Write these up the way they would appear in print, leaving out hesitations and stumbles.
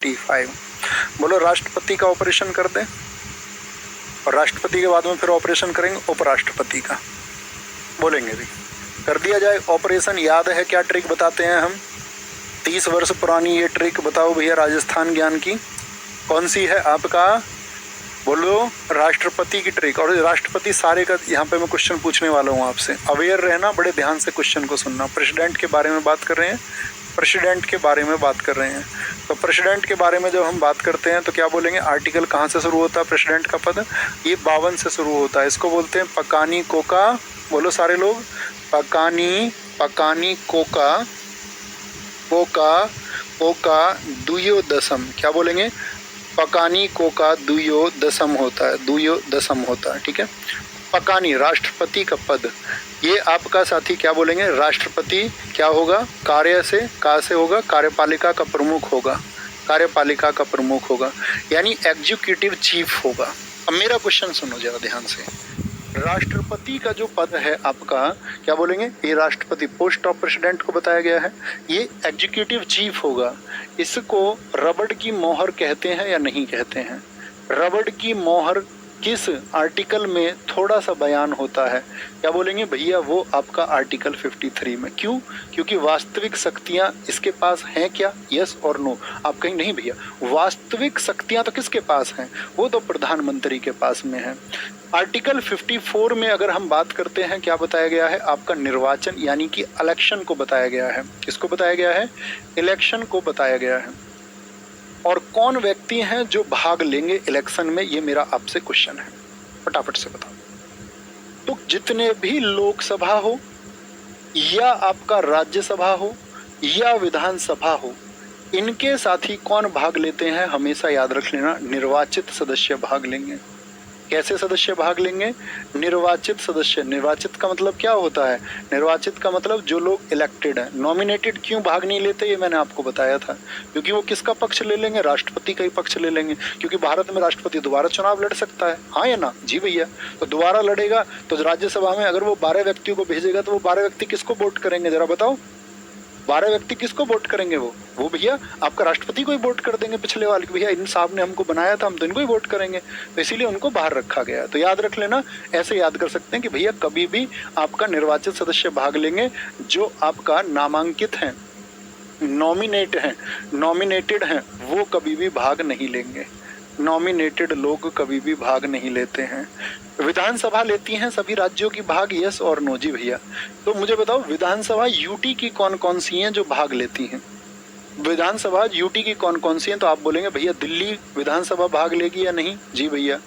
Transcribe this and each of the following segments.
T5। बोलो राष्ट्रपति का ऑपरेशन कर दें और राष्ट्रपति के बाद में फिर ऑपरेशन करेंगे उपराष्ट्रपति का, बोलेंगे भी कर दिया जाए ऑपरेशन। याद है क्या ट्रिक बताते हैं हम? 30 वर्ष पुरानी ये ट्रिक बताओ भैया, राजस्थान ज्ञान की कौन सी है आपका? बोलो राष्ट्रपति की ट्रिक। और राष्ट्रपति सारे का यहाँ पे मैं क्वेश्चन पूछने वाला हूँ आपसे, अवेयर रहना, बड़े ध्यान से क्वेश्चन को सुनना। प्रेसिडेंट के बारे में बात कर रहे हैं, प्रेसिडेंट के बारे में बात कर रहे हैं। तो प्रेसिडेंट के बारे में जब हम बात करते हैं तो क्या बोलेंगे? आर्टिकल कहाँ से शुरू होता है प्रेसिडेंट का पद? ये 52 से शुरू होता है। इसको बोलते हैं पकानी कोका। बोलो सारे लोग, पकानी कोका कोका दुयोदशम। क्या बोलेंगे? पकानी कोका दुयोदशम होता है, दुयोदशम होता है। ठीक है, पकानी राष्ट्रपति का पद, ये आपका साथी क्या बोलेंगे? राष्ट्रपति क्या होगा? कार्य से, का से होगा, कार्यपालिका का प्रमुख होगा, कार्यपालिका का प्रमुख होगा, यानी एग्जीक्यूटिव चीफ होगा। अब मेरा क्वेश्चन सुनो जरा ध्यान से। राष्ट्रपति का जो पद है आपका, क्या बोलेंगे? ये राष्ट्रपति, पोस्ट ऑफ प्रेसिडेंट को बताया गया है, ये एग्जीक्यूटिव चीफ होगा। इसको रबड़ की मोहर कहते हैं या नहीं कहते हैं? रबड़ की मोहर किस आर्टिकल में थोड़ा सा बयान होता है? क्या बोलेंगे भैया? वो आपका आर्टिकल 53 में। क्यों? क्योंकि वास्तविक शक्तियां इसके पास हैं क्या? यस और नो। आप कहीं नहीं भैया, वास्तविक शक्तियां तो किसके पास हैं? वो तो प्रधानमंत्री के पास में है। आर्टिकल 54 में अगर हम बात करते हैं, क्या बताया गया है? आपका निर्वाचन यानी कि इलेक्शन को बताया गया है। किसको बताया गया है? इलेक्शन को बताया गया है। और कौन व्यक्ति हैं जो भाग लेंगे इलेक्शन में, ये मेरा आपसे क्वेश्चन है, फटाफट से बताओ। तो जितने भी लोकसभा हो या आपका राज्यसभा हो या विधानसभा हो, इनके साथ ही कौन भाग लेते हैं? हमेशा याद रख लेना, निर्वाचित सदस्य भाग लेंगे। कैसे सदस्य भाग लेंगे? निर्वाचित सदस्य। निर्वाचित का मतलब क्या होता है? निर्वाचित का मतलब जो लोग इलेक्टेड हैं। नॉमिनेटेड क्यों भाग नहीं लेते, ये मैंने आपको बताया था, क्योंकि वो किसका पक्ष ले लेंगे? राष्ट्रपति का ही पक्ष ले लेंगे, क्योंकि भारत में राष्ट्रपति दोबारा चुनाव लड़ सकता है, हाँ या ना? जी भैया। तो दोबारा लड़ेगा तो राज्यसभा में अगर वो 12 व्यक्तियों को भेजेगा तो वो 12 व्यक्ति किसको वोट करेंगे जरा बताओ? 12 व्यक्ति किसको वोट करेंगे? वो भैया आपका राष्ट्रपति को ही वोट कर देंगे, पिछले वाले भैया इन साहब ने हमको बनाया था, हम तो इनको ही वोट करेंगे। तो इसीलिए उनको बाहर रखा गया। तो याद रख लेना, ऐसे याद कर सकते हैं कि भैया कभी भी आपका निर्वाचित सदस्य भाग लेंगे जो आपका नामांकित हैं, नॉमिनेटेड हैं, वो कभी भी भाग नहीं लेंगे। नॉमिनेटेड लोग कभी भी भाग नहीं लेते हैं। विधानसभा लेती हैं सभी राज्यों की भाग, यस और नो? जी भैया। तो मुझे बताओ विधानसभा यूटी की कौन कौन सी हैं जो भाग लेती हैं? विधानसभा यूटी की कौन कौन सी हैं? तो आप बोलेंगे भैया दिल्ली विधानसभा भाग लेगी या नहीं? जी भैया।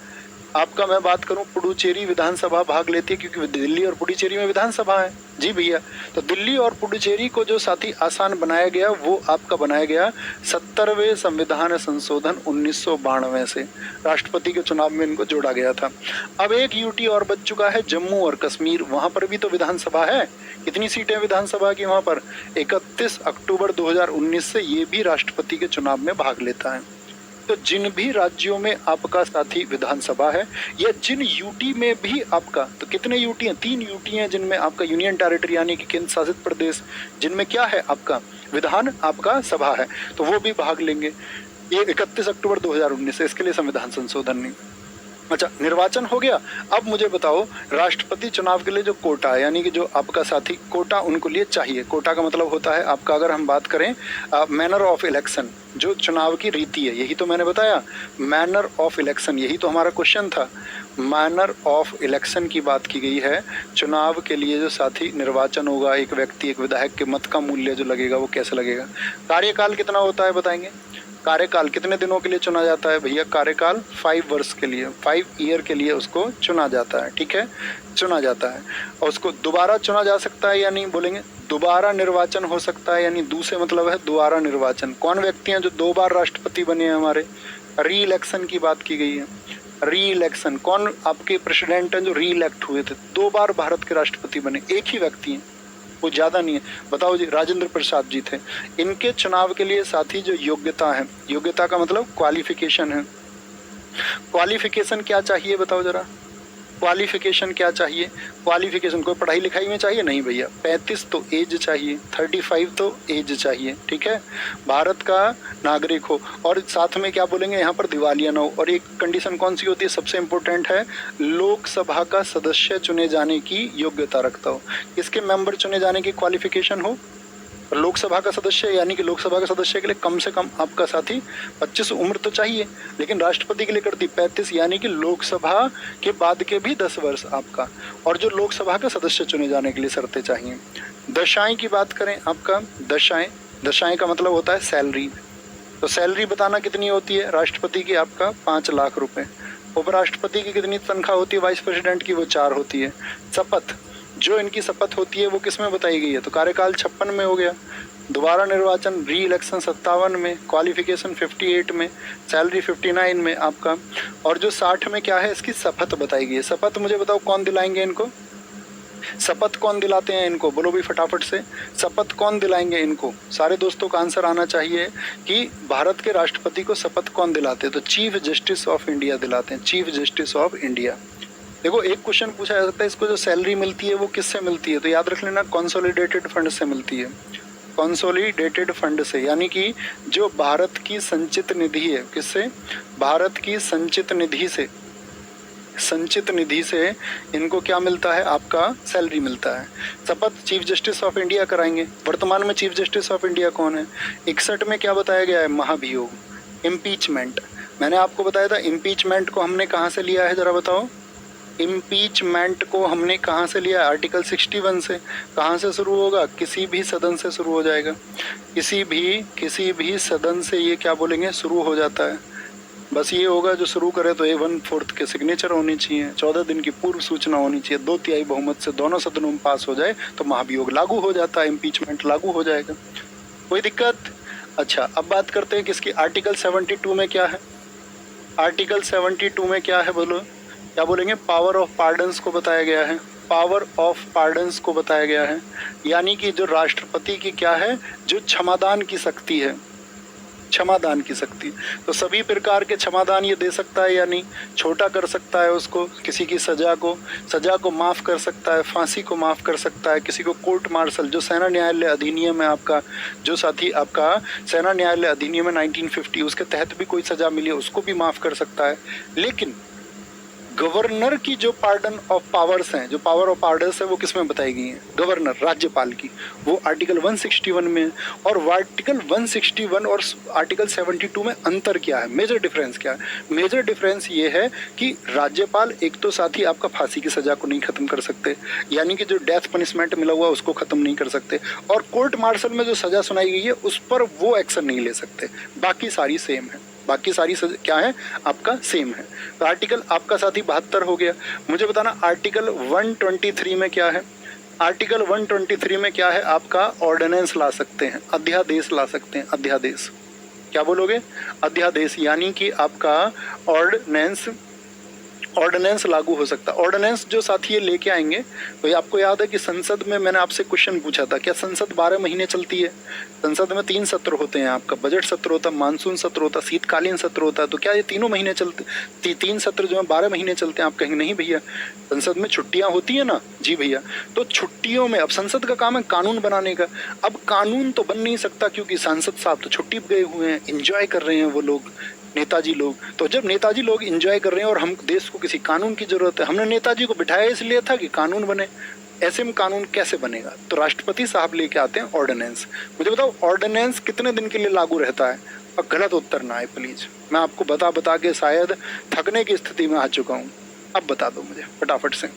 आपका मैं बात करूं, पुडुचेरी विधानसभा भाग लेती है, क्योंकि दिल्ली और पुडुचेरी में विधानसभा है। जी भैया। तो दिल्ली और पुडुचेरी को जो साथी आसान बनाया गया वो आपका बनाया गया 70वें संविधान संशोधन 1992 से, राष्ट्रपति के चुनाव में इनको जोड़ा गया था। अब एक यूटी और बच चुका है, जम्मू और कश्मीर, वहां पर भी तो विधानसभा है। कितनी सीटें विधानसभा की वहां पर? 31 अक्टूबर 2019 से ये भी राष्ट्रपति के चुनाव में भाग लेता है। तो जिन भी राज्यों में आपका साथी विधानसभा है या जिन यूटी में भी आपका, तो कितने यूटी हैं? 3 यूटी हैं जिनमें आपका यूनियन टेरिटरी यानी कि केंद्र शासित प्रदेश, जिनमें क्या है आपका विधान आपका सभा है, तो वो भी भाग लेंगे। ये 31 अक्टूबर 2019 से, इसके लिए संविधान संशोधन नहीं। अच्छा, निर्वाचन हो गया। अब मुझे बताओ राष्ट्रपति चुनाव के लिए जो कोटा है, यानी कि जो आपका साथी कोटा उनको लिए चाहिए। कोटा का मतलब होता है आपका, अगर हम बात करें मैनर ऑफ इलेक्शन, जो चुनाव की रीति है, यही तो मैंने बताया, मैनर ऑफ इलेक्शन, यही तो हमारा क्वेश्चन था। मैनर ऑफ इलेक्शन की बात की गई है। चुनाव के लिए जो साथी निर्वाचन होगा, एक व्यक्ति एक विधायक के मत का मूल्य जो लगेगा वो कैसे लगेगा। कार्यकाल कितना होता है बताएंगे? कार्यकाल कितने दिनों के लिए चुना जाता है भैया? कार्यकाल 5 वर्ष के लिए, 5 ईयर के लिए उसको चुना जाता है। ठीक है, चुना जाता है। और उसको दोबारा चुना जा सकता है या नहीं? बोलेंगे दोबारा निर्वाचन हो सकता है, यानी दूसरे मतलब है दोबारा निर्वाचन। कौन व्यक्ति हैं जो 2 बार राष्ट्रपति बने हैं हमारे? री इलेक्शन की बात की गई है। री इलेक्शन, कौन आपके प्रेसिडेंट हैं जो री इलेक्ट हुए थे, 2 बार भारत के राष्ट्रपति बने? एक ही व्यक्ति हैं, वो ज्यादा नहीं है। बताओ जी, राजेंद्र प्रसाद जी थे। इनके चुनाव के लिए साथी जो योग्यता है, योग्यता का मतलब क्वालिफिकेशन है। क्वालिफिकेशन क्या चाहिए बताओ जरा? क्वालिफिकेशन क्या चाहिए? क्वालिफिकेशन कोई पढ़ाई लिखाई में चाहिए? नहीं भैया। 35 तो एज चाहिए, 35 तो एज चाहिए, ठीक है, भारत का नागरिक हो, और साथ में क्या बोलेंगे यहाँ पर, दिवालिया ना हो। और एक कंडीशन कौन सी होती है, सबसे इंपॉर्टेंट है, लोकसभा का सदस्य चुने जाने की योग्यता रखता हो। इसके मेंबर चुने जाने की क्वालिफिकेशन हो, लोकसभा का सदस्य, यानी कि लोकसभा के सदस्य के लिए कम से कम आपका साथी 25 उम्र तो चाहिए, लेकिन राष्ट्रपति के लिए कर दी 35, यानी कि लोकसभा के बाद के भी 10 वर्ष आपका। और जो लोकसभा का सदस्य चुने जाने के लिए शर्तें चाहिए। दशाएं की बात करें, आपका दशाएं का मतलब होता है सैलरी। तो सैलरी बताना कितनी होती है राष्ट्रपति की, आपका 5 लाख रुपए। उपराष्ट्रपति की कितनी तनख्वाह होती है वाइस प्रेसिडेंट की, वो 4 होती है। शपथ, जो इनकी शपथ होती है वो किस में बताई गई है, तो कार्यकाल 56 में हो गया, दोबारा निर्वाचन री इलेक्शन 57 में, क्वालिफिकेशन 58 में, सैलरी 59 में आपका, और जो 60 में क्या है, इसकी शपथ बताई गई है। शपथ मुझे बताओ कौन दिलाएंगे इनको, शपथ कौन दिलाते हैं इनको, बोलो भी फटाफट से, शपथ कौन दिलाएंगे इनको? सारे दोस्तों का आंसर आना चाहिए कि भारत के राष्ट्रपति को शपथ कौन दिलाते हैं, तो चीफ जस्टिस ऑफ इंडिया दिलाते हैं, चीफ जस्टिस ऑफ इंडिया। देखो एक क्वेश्चन पूछा जा सकता है, इसको जो सैलरी मिलती है वो किससे मिलती है, तो याद रख लेना कंसोलिडेटेड फंड से मिलती है, कंसोलिडेटेड फंड से, यानी कि जो भारत की संचित निधि है, किससे, भारत की संचित निधि से, संचित निधि से इनको क्या मिलता है, आपका सैलरी मिलता है। शपथ चीफ जस्टिस ऑफ इंडिया कराएंगे। वर्तमान में चीफ जस्टिस ऑफ इंडिया कौन है? 61 में क्या बताया गया है, महाभियोग, इम्पीचमेंट। मैंने आपको बताया था इम्पीचमेंट को हमने कहाँ से लिया है, जरा बताओ। इम्पीचमेंट को हमने कहाँ से लिया, आर्टिकल 61 से। कहाँ से शुरू होगा, किसी भी सदन से शुरू हो जाएगा, किसी भी सदन से ये क्या बोलेंगे, शुरू हो जाता है। बस ये होगा जो शुरू करे तो 1/4 के सिग्नेचर होनी चाहिए, 14 दिन की पूर्व सूचना होनी चाहिए, 2/3 बहुमत से दोनों सदनों में पास हो जाए तो महाभियोग लागू हो जाता है, इम्पीचमेंट लागू हो जाएगा। कोई दिक्कत? अच्छा, अब बात करते हैं किसकी, आर्टिकल 72 में क्या है, आर्टिकल 72 में क्या है, बोलो क्या बोलेंगे, पावर ऑफ पार्डन्स को बताया गया है, पावर ऑफ पार्डन्स को बताया गया है, यानी कि जो राष्ट्रपति की क्या है, जो क्षमादान की शक्ति है, क्षमादान की शक्ति। तो सभी प्रकार के क्षमादान ये दे सकता है, यानी छोटा कर सकता है उसको, किसी की सजा को माफ़ कर सकता है, फांसी को माफ़ कर सकता है, किसी को कोर्ट मार्शल, जो सेना न्यायालय अधिनियम है आपका, जो साथी आपका सेना न्यायालय अधिनियम है 1950, उसके तहत भी कोई सजा मिली है उसको भी माफ़ कर सकता है। लेकिन गवर्नर की जो पार्डन ऑफ पावर्स हैं, जो पावर ऑफ पार्डन्स है, वो किस में बताई गई हैं, गवर्नर, राज्यपाल की, वो आर्टिकल 161 में। और आर्टिकल 161 और आर्टिकल 72 में अंतर क्या है, मेजर डिफरेंस क्या है? मेजर डिफरेंस ये है कि राज्यपाल एक तो साथी आपका फांसी की सजा को नहीं खत्म कर सकते, यानी कि जो डेथ पनिशमेंट मिला हुआ उसको खत्म नहीं कर सकते, और कोर्ट मार्शल में जो सजा सुनाई गई है उस पर वो एक्शन नहीं ले सकते, बाकी सारी सेम है, बाकी सारी क्या है आपका सेम है। तो आर्टिकल आपका साथी 72 हो गया। मुझे बताना आर्टिकल 123 में क्या है, आर्टिकल 123 में क्या है, आपका ऑर्डिनेंस ला सकते हैं, अध्यादेश ला सकते हैं, अध्यादेश, क्या बोलोगे, अध्यादेश, यानी कि आपका ऑर्डिनेंस लागू हो सकता है। ऑर्डिनेंस जो साथी ये लेके आएंगे, तो आपको याद है कि संसद में मैंने आपसे क्वेश्चन पूछा था, क्या संसद 12 महीने चलती है? संसद में 3 सत्र होते हैं, आपका बजट सत्र होता है, मानसून सत्र होता है, शीतकालीन सत्र होता है, तो क्या ये तीनों महीने चलते, 3 सत्र जो है 12 महीने चलते हैं? आप कहेंगे नहीं भैया, संसद में छुट्टियां होती है ना। जी भैया, तो छुट्टियों में अब संसद का काम है कानून बनाने का, अब कानून तो बन नहीं सकता क्योंकि सांसद साहब तो छुट्टी पे गए हुए हैं, इंजॉय कर रहे हैं वो लोग, नेताजी लोग। तो जब नेताजी लोग एंजॉय कर रहे हैं और हम देश को किसी कानून की जरूरत है, हमने नेताजी को बिठाया इसलिए था कि कानून बने, ऐसे में कानून कैसे बनेगा? तो राष्ट्रपति साहब लेके आते हैं ऑर्डिनेंस। मुझे बताओ ऑर्डिनेंस कितने दिन के लिए लागू रहता है? और गलत उत्तर ना आए प्लीज, मैं आपको बता के शायद थकने की स्थिति में आ चुका हूँ। अब बता दो मुझे फटाफट से।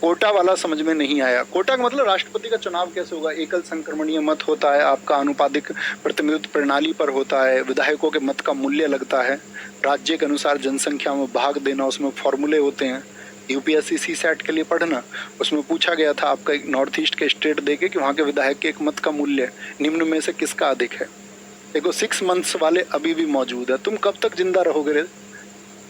कोटा वाला समझ में नहीं आया। कोटा का मतलब राष्ट्रपति का चुनाव कैसे होगा? एकल संक्रमणीय मत होता है, आपका आनुपातिक प्रतिनिधित्व प्रणाली पर होता है, विधायकों के मत का मूल्य लगता है, राज्य के अनुसार जनसंख्या में भाग देना, उसमें फॉर्मूले होते हैं। यूपीएससी सीसैट के लिए पढ़ना, उसमें पूछा गया था आपका एक नॉर्थ ईस्ट के स्टेट देके कि वहाँ के विधायक के एक मत का मूल्य निम्न में से किसका अधिक है। देखो 6 मंथ्स वाले अभी भी मौजूद है। तुम कब तक जिंदा रहोगे रे?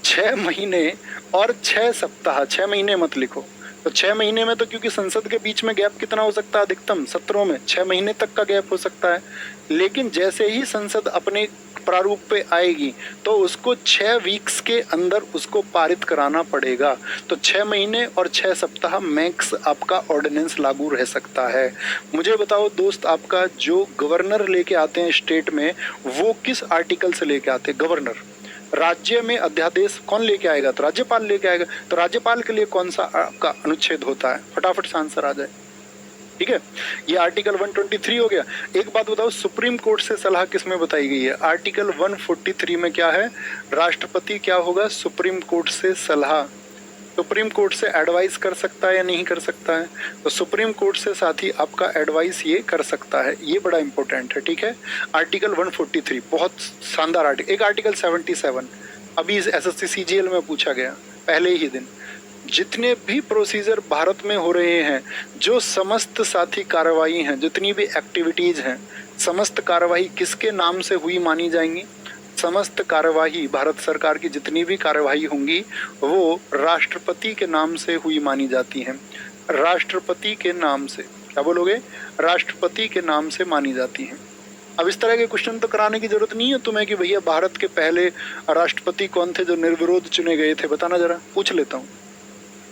6 महीने और 6 सप्ताह, 6 महीने मत लिखो, तो 6 महीने में तो, क्योंकि संसद के बीच में गैप कितना हो सकता है, अधिकतम सत्रों में 6 महीने तक का गैप हो सकता है। लेकिन जैसे ही संसद अपने प्रारूप पे आएगी तो उसको 6 वीक्स के अंदर उसको पारित कराना पड़ेगा। तो 6 महीने और 6 सप्ताह मैक्स आपका ऑर्डिनेंस लागू रह सकता है। मुझे बताओ दोस्त, आपका जो गवर्नर लेके आते हैं स्टेट में, वो किस आर्टिकल से लेके आते हैं? गवर्नर। राज्य में अध्यादेश कौन लेके आएगा? तो राज्यपाल लेके आएगा। तो राज्यपाल के लिए कौन सा आपका अनुच्छेद होता है? फटाफट से आंसर आ जाए। ठीक है, ये आर्टिकल 123 हो गया। एक बात बताओ, सुप्रीम कोर्ट से सलाह किसमें बताई गई है? आर्टिकल 143 में क्या है? राष्ट्रपति क्या होगा? सुप्रीम कोर्ट से सलाह, सुप्रीम कोर्ट से एडवाइस कर सकता है या नहीं कर सकता है? तो सुप्रीम कोर्ट से साथ ही आपका एडवाइस ये कर सकता है। ये बड़ा इंपॉर्टेंट है। ठीक है, आर्टिकल 143 बहुत शानदार आर्टिकल। एक आर्टिकल 77 अभी इस SSC CGL में पूछा गया पहले ही दिन। जितने भी प्रोसीजर भारत में हो रहे हैं, जो समस्त साथी कार्रवाई हैं, जितनी भी एक्टिविटीज हैं, समस्त कार्रवाई किसके नाम से हुई मानी जाएंगी? समस्त कार्यवाही, भारत सरकार की जितनी भी कार्यवाही होंगी वो राष्ट्रपति के नाम से हुई मानी जाती हैं। राष्ट्रपति के नाम से, क्या बोलोगे? राष्ट्रपति के नाम से मानी जाती हैं। अब इस तरह के क्वेश्चन तो कराने की जरूरत नहीं है तुम्हें कि भैया भारत के पहले राष्ट्रपति कौन थे जो निर्विरोध चुने गए थे, बताना जरा, पूछ लेता हूँ।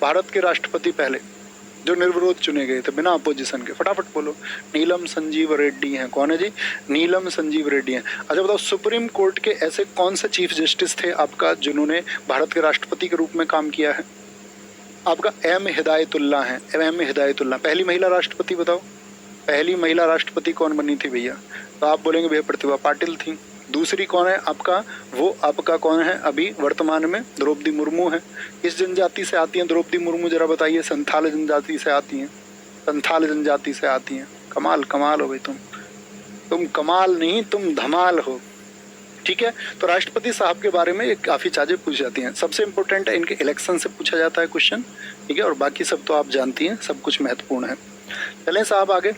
भारत के राष्ट्रपति पहले जो निर्विरोध चुने गए थे बिना अपोजिशन के, फटाफट बोलो। नीलम संजीव रेड्डी हैं। कौन है जी? नीलम संजीव रेड्डी हैं। अच्छा बताओ, सुप्रीम कोर्ट के ऐसे कौन से चीफ जस्टिस थे आपका जिन्होंने भारत के राष्ट्रपति के रूप में काम किया है? आपका M हिदायतुल्लाह है। M हिदायतुल्लाह पहली महिला राष्ट्रपति। बताओ पहली महिला राष्ट्रपति कौन बनी थी भैया? तो आप बोलेंगे भैया प्रतिभा पाटिल थी। दूसरी कौन है आपका? वो आपका कौन है अभी वर्तमान में? द्रौपदी मुर्मू है। किस जनजाति से आती हैं द्रौपदी मुर्मू, जरा बताइए? संथाल जनजाति से आती हैं। संथाल जनजाति से आती हैं। कमाल कमाल हो भाई, तुम कमाल नहीं, तुम धमाल हो। ठीक है, तो राष्ट्रपति साहब के बारे में काफी चीजें पूछ जाती हैं। सबसे इम्पोर्टेंट है इनके इलेक्शन से पूछा जाता है क्वेश्चन। ठीक है, और बाकी सब तो आप जानती हैं, सब कुछ महत्वपूर्ण है। चलें साहब आगे।